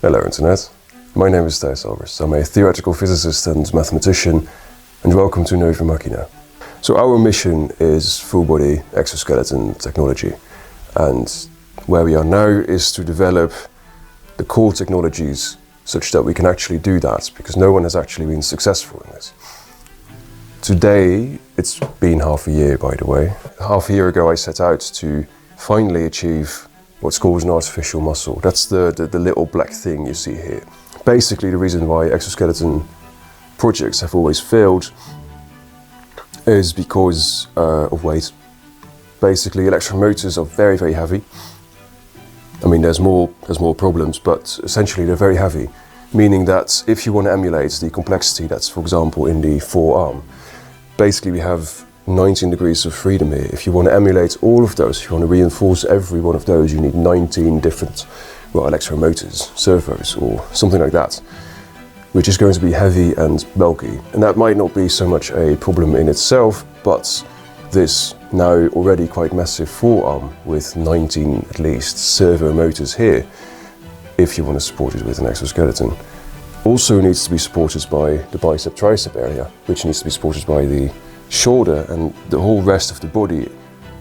Hello Internet, my name is Thijs Albers. I'm a theoretical physicist and mathematician, and welcome to Nova Machina. So our mission is full-body exoskeleton technology, and where we are now is to develop the core technologies such that we can actually do that, because no one has actually been successful in this. Today, it's been half a year, by the way. Half a year ago I set out to finally achieve what's called an artificial muscle. That's the little black thing you see here. Basically, the reason why exoskeleton projects have always failed is because of weight. Basically, electromotors are very, very heavy. I mean, there's more problems, but essentially they're very heavy, meaning that if you want to emulate the complexity that's, for example, in the forearm, basically we have 19 degrees of freedom here. If you want to emulate all of those, if you want to reinforce every one of those, you need 19 different electromotors, servos, or something like that, which is going to be heavy and bulky. And that might not be so much a problem in itself, but this now already quite massive forearm with 19 at least servo motors here, if you want to support it with an exoskeleton, also needs to be supported by the bicep tricep area, which needs to be supported by the shoulder and the whole rest of the body.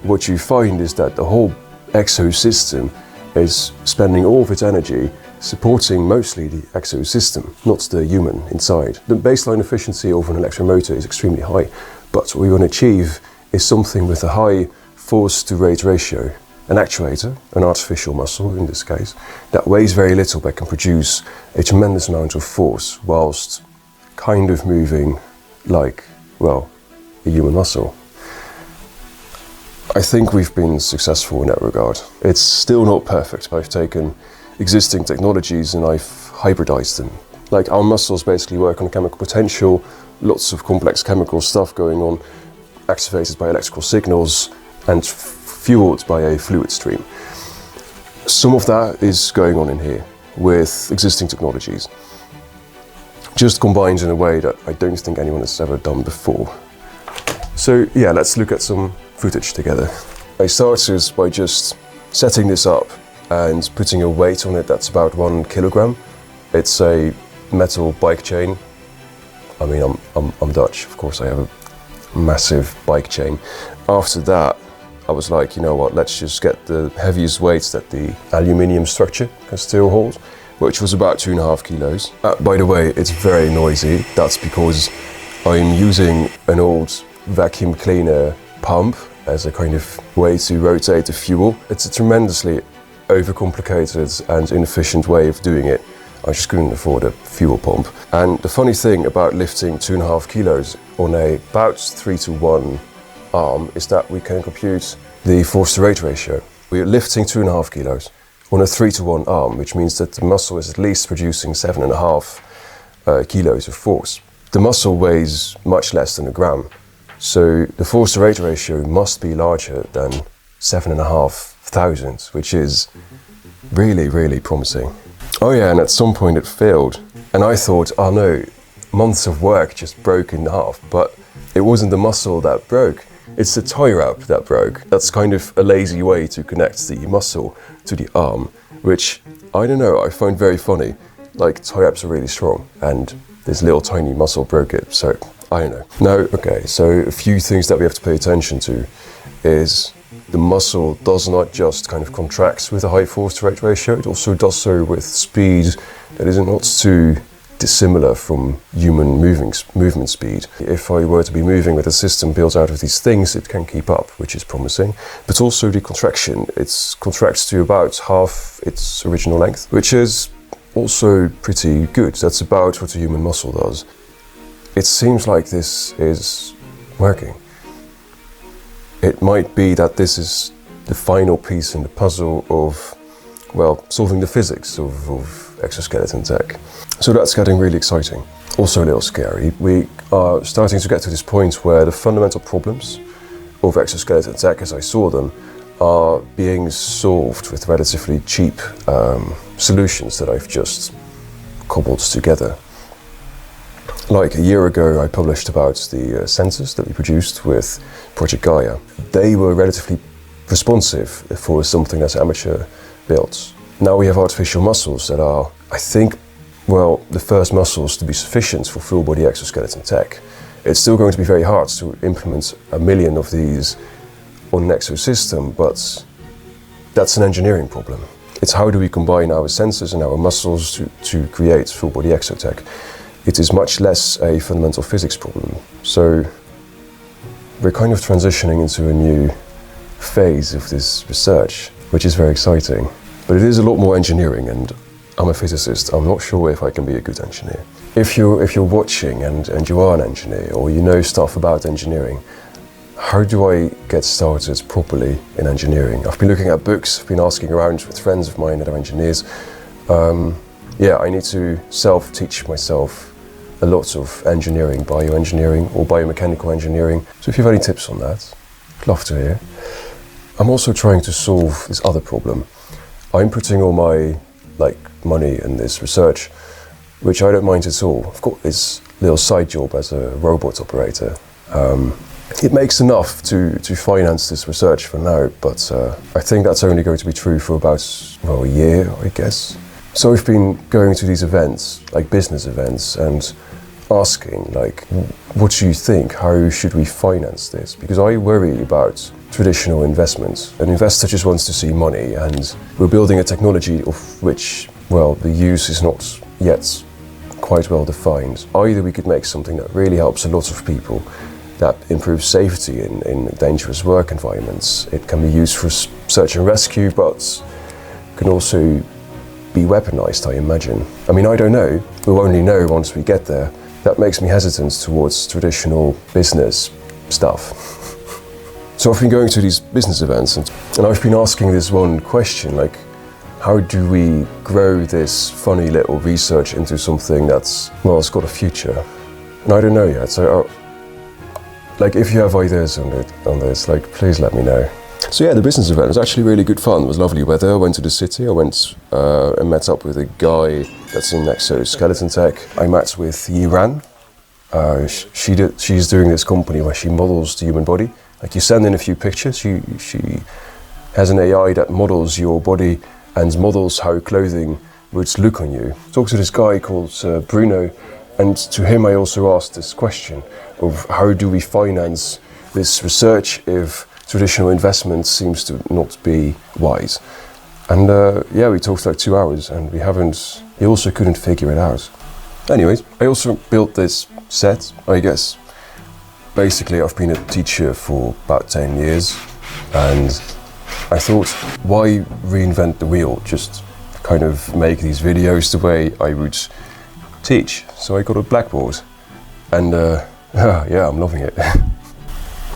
What you find is that the whole exosystem is spending all of its energy supporting mostly the exosystem, not the human inside. The baseline efficiency of an electromotor is extremely high, but what we want to achieve is something with a high force to rate ratio. An actuator, an artificial muscle in this case, that weighs very little but can produce a tremendous amount of force whilst kind of moving like, well, a human muscle. I think we've been successful in that regard. It's still not perfect, but I've taken existing technologies and I've hybridized them. Like, our muscles basically work on chemical potential, lots of complex chemical stuff going on, activated by electrical signals and fueled by a fluid stream. Some of that is going on in here with existing technologies, just combined in a way that I don't think anyone has ever done before. So yeah, let's look at some footage together. I started by just setting this up and putting a weight on it that's about 1 kilogram. It's a metal bike chain. I mean, I'm Dutch, of course I have a massive bike chain. After that, I was like, you know what, let's just get the heaviest weights that the aluminium structure can still hold, which was about 2.5 kilos. By the way, it's very noisy. That's because I'm using an old vacuum cleaner pump as a kind of way to rotate the fuel. It's a tremendously overcomplicated and inefficient way of doing it. I just couldn't afford a fuel pump. And the funny thing about lifting 2.5 kilos on a about 3-to-1 arm is that we can compute the force to rate ratio. We're lifting 2.5 kilos on a 3-to-1 arm, which means that the muscle is at least producing 7.5 kilos of force. The muscle weighs much less than a gram. So the force to rate ratio must be larger than 7,500, which is really, really promising. Oh yeah, and at some point it failed. And I thought, oh no, months of work just broke in half. But it wasn't the muscle that broke, it's the tie wrap that broke. That's kind of a lazy way to connect the muscle to the arm, which, I don't know, I find very funny. Like, tie wraps are really strong, and this little tiny muscle broke it, so I don't know. Now, okay, so a few things that we have to pay attention to is the muscle does not just kind of contract with a high force to rate ratio, it also does so with speed that is not too dissimilar from human movement speed. If I were to be moving with a system built out of these things, it can keep up, which is promising. But also the contraction, it contracts to about half its original length, which is also pretty good. That's about what a human muscle does. It seems like this is working. It might be that this is the final piece in the puzzle of, well, solving the physics of exoskeleton tech. So that's getting really exciting. Also a little scary. We are starting to get to this point where the fundamental problems of exoskeleton tech, as I saw them, are being solved with relatively cheap solutions that I've just cobbled together. Like a year ago, I published about the sensors that we produced with Project Gaia. They were relatively responsive for something that's amateur built. Now we have artificial muscles that are I think, well, the first muscles to be sufficient for full body exoskeleton tech. It's still going to be very hard to implement 1 million of these on an exosystem, but that's an engineering problem. It's how do we combine our sensors and our muscles to create full body exotech. It is much less a fundamental physics problem. So we're kind of transitioning into a new phase of this research, which is very exciting. But it is a lot more engineering, and I'm a physicist. I'm not sure if I can be a good engineer. If you're watching and you are an engineer, or you know stuff about engineering, how do I get started properly in engineering? I've been looking at books, I've been asking around with friends of mine that are engineers. I need to self-teach myself a lot of engineering, bioengineering or biomechanical engineering. So if you have any tips on that, I'd love to hear. I'm also trying to solve this other problem. I'm putting all my money in this research, which I don't mind at all. I've got this little side job as a robot operator. It makes enough to finance this research for now, but I think that's only going to be true for about, a year, I guess. So I've been going to these events, like business events, and asking, what do you think? How should we finance this? Because I worry about traditional investments. An investor just wants to see money, and we're building a technology of which, the use is not yet quite well defined. Either we could make something that really helps a lot of people, that improves safety in dangerous work environments. It can be used for search and rescue, but can also be weaponized, I imagine. I mean, I don't know. We'll only know once we get there. That makes me hesitant towards traditional business stuff. So I've been going to these business events and I've been asking this one question, how do we grow this funny little research into something that's, it's got a future? And I don't know yet. So if you have ideas on this, please let me know. So yeah, the business event was actually really good fun. It was lovely weather. I went to the city. I went and met up with a guy that's in exoskeleton tech. I met with Yiran. She's doing this company where she models the human body. You send in a few pictures. She has an AI that models your body and models how clothing would look on you. I talked to this guy called Bruno, and to him I also asked this question of how do we finance this research if traditional investment seems to not be wise. And we talked 2 hours and he also couldn't figure it out. Anyways, I also built this set, I guess. Basically, I've been a teacher for about 10 years and I thought, why reinvent the wheel? Just kind of make these videos the way I would teach. So I got a blackboard and I'm loving it.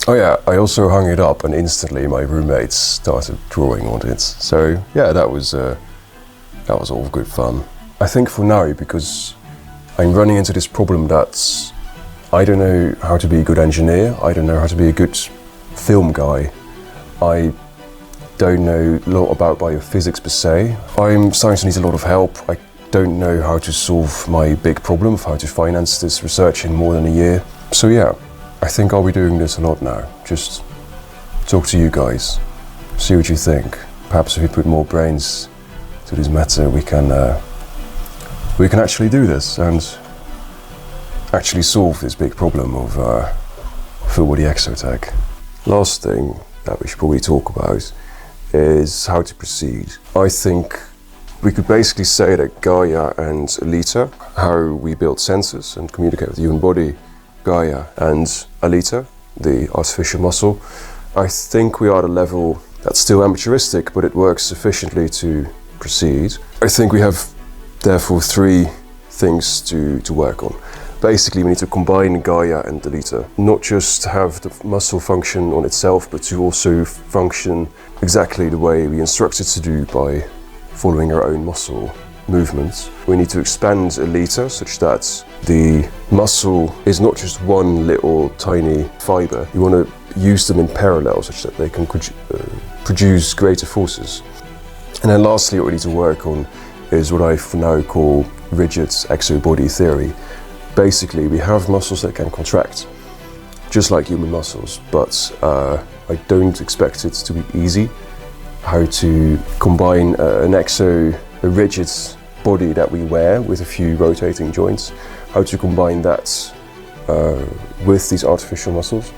Oh yeah, I also hung it up and instantly my roommates started drawing on it. So yeah, that was all good fun. I think for now, because I'm running into this problem that I don't know how to be a good engineer, I don't know how to be a good film guy, I don't know a lot about biophysics per se. I'm starting to need a lot of help. I don't know how to solve my big problem of how to finance this research in more than a year. So yeah, I think I'll be doing this a lot now. Just talk to you guys, see what you think. Perhaps if we put more brains to this matter, we can actually do this and actually solve this big problem of full body exotech. Last thing that we should probably talk about is how to proceed. I think we could basically say that Gaia and Alita, how we build sensors and communicate with the human body, Gaia and Alita, the artificial muscle, I think we are at a level that's still amateuristic, but it works sufficiently to proceed. I think we have, therefore, 3 things to work on. Basically, we need to combine Gaia and Alita, not just have the muscle function on itself, but to also function exactly the way we instruct it to do by following our own muscle movements. We need to expand Alita such that the muscle is not just one little tiny fiber. You want to use them in parallel such that they can produce greater forces. And then lastly, what we need to work on is what I for now call rigid exobody theory. Basically, we have muscles that can contract, just like human muscles, but I don't expect it to be easy. How to combine a rigid body that we wear with a few rotating joints, how to combine that with these artificial muscles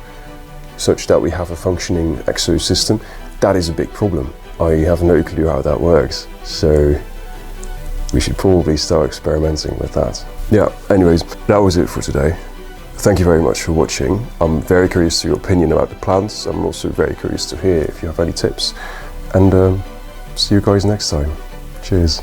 such that we have a functioning exosystem, that is a big problem. I have no clue how that works, so we should probably start experimenting with that. Yeah, anyways, that was it for today. Thank you very much for watching. I'm very curious to your opinion about the plans. I'm also very curious to hear if you have any tips. And see you guys next time. Cheers.